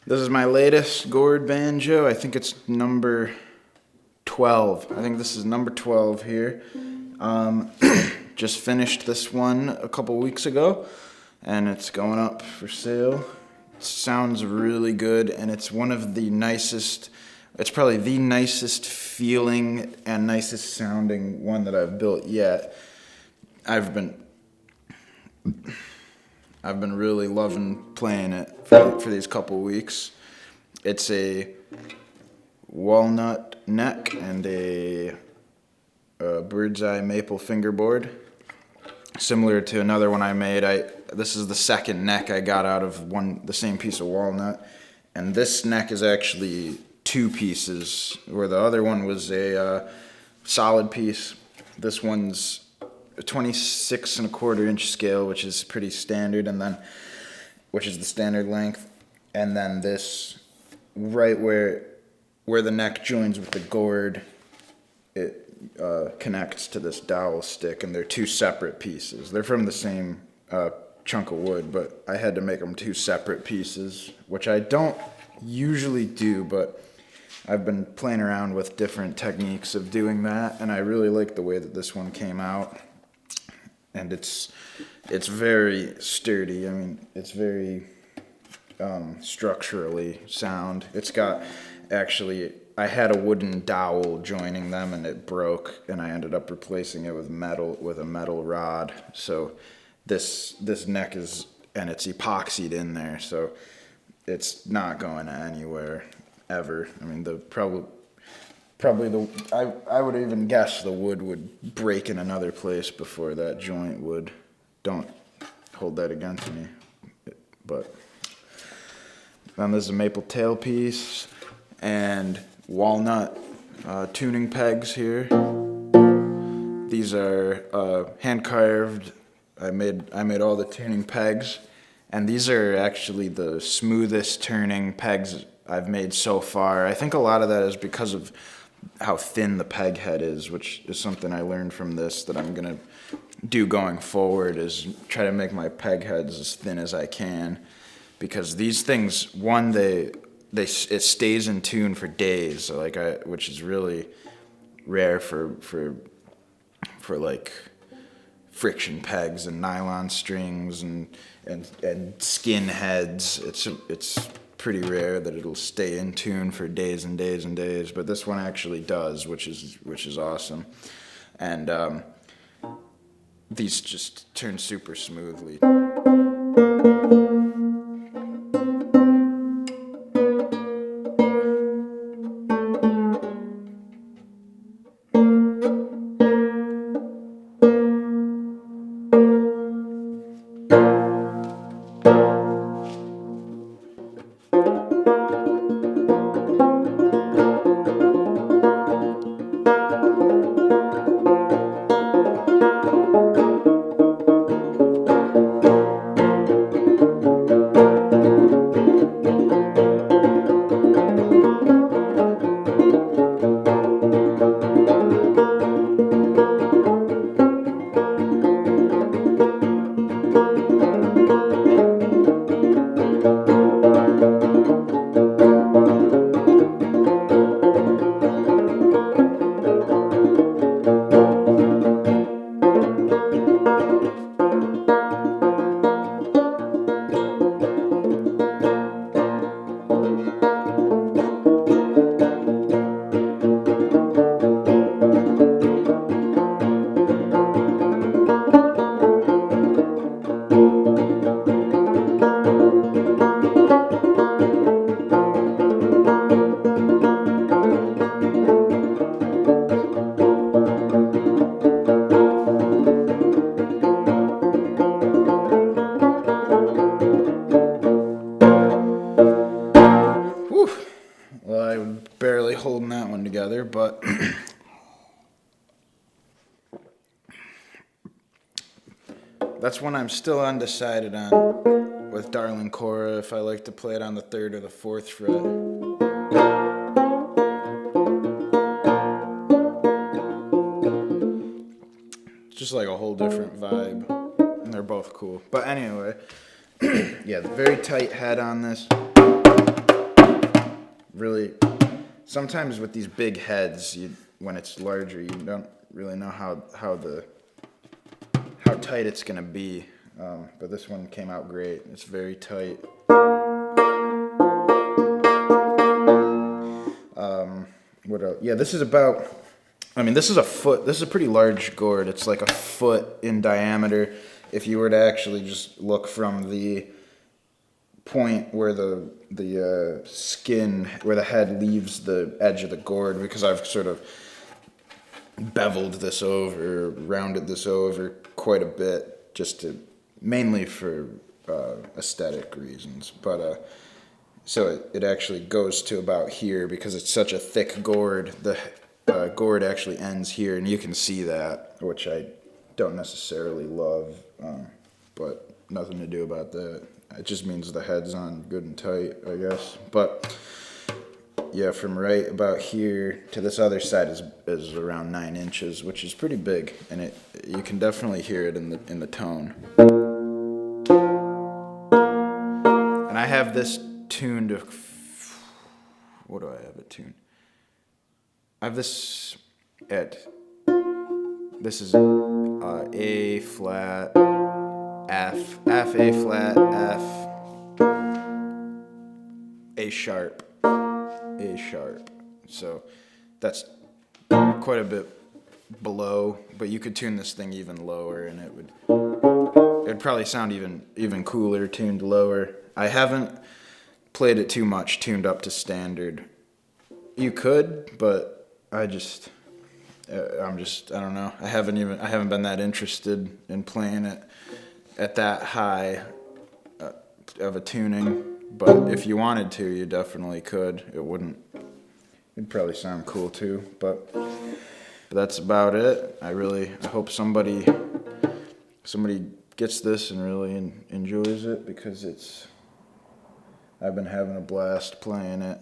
This is my latest Gourd Banjo. I think it's number 12. I think this is number 12 here. Just finished this one a couple weeks ago, and it's going up for sale. It sounds really good, and it's one of the nicest, it's probably the nicest feeling and nicest sounding one that I've built yet. I've been really loving playing it for these couple weeks. It's a walnut neck and a birdseye maple fingerboard, similar to another one I made. This is the second neck I got out of the same piece of walnut, and this neck is actually two pieces, where the other one was a solid piece. This one's a 26 1/4 inch scale, which is pretty standard, which is the standard length. And then this, right where the neck joins with the gourd, it connects to this dowel stick, and they're two separate pieces. They're from the same chunk of wood, but I had to make them two separate pieces, which I don't usually do, but I've been playing around with different techniques of doing that, and I really like the way that this one came out. And it's very sturdy. I mean, it's very structurally sound. It's got, actually, I had a wooden dowel joining them, and it broke, and I ended up replacing it with a metal rod. So this neck is, and it's epoxied in there, so it's not going anywhere ever. I mean, I would even guess the wood would break in another place before that joint would. Don't hold that against me. But then there's a maple tailpiece and walnut tuning pegs here. These are hand carved. I made all the tuning pegs, and these are actually the smoothest turning pegs I've made so far. I think a lot of that is because of how thin the peg head is, which is something I learned from this that I'm gonna do going forward, is try to make my peg heads as thin as I can, because these things, one, it stays in tune for days, which is really rare for like friction pegs and nylon strings and skin heads. It's pretty rare that it'll stay in tune for days and days and days, but this one actually does, which is awesome. And these just turn super smoothly. Well, I was barely holding that one together, but that's one I'm still undecided on with Darling Cora, if I like to play it on the 3rd or the 4th fret. It's just like a whole different vibe, and they're both cool. But anyway, yeah, very tight head on this. Really, sometimes with these big heads, when it's larger, you don't really know how tight it's gonna be. But this one came out great. It's very tight. What else? Yeah, this is about. I mean, this is a foot. This is a pretty large gourd. It's like a foot in diameter. If you were to actually just look from the point where the skin, where the head leaves the edge of the gourd, because I've sort of beveled this over, rounded this over quite a bit, just to mainly for aesthetic reasons. But so it actually goes to about here because it's such a thick gourd. The gourd actually ends here, and you can see that, which I don't necessarily love, but nothing to do about that. It just means the head's on good and tight, I guess. But yeah, from right about here to this other side is around 9 inches, which is pretty big, and you can definitely hear it in the tone. And I have this tuned to, what do I have it tuned? I have this at, this is A flat, F, A flat, F, A sharp. So that's quite a bit below, but you could tune this thing even lower, and it'd probably sound even cooler tuned lower. I haven't played it too much tuned up to standard. You could, but I don't know. I haven't been that interested in playing it at that high of a tuning. But if you wanted to, you definitely could. It'd probably sound cool too. But that's about it. I hope somebody gets this and really enjoys it, because I've been having a blast playing it.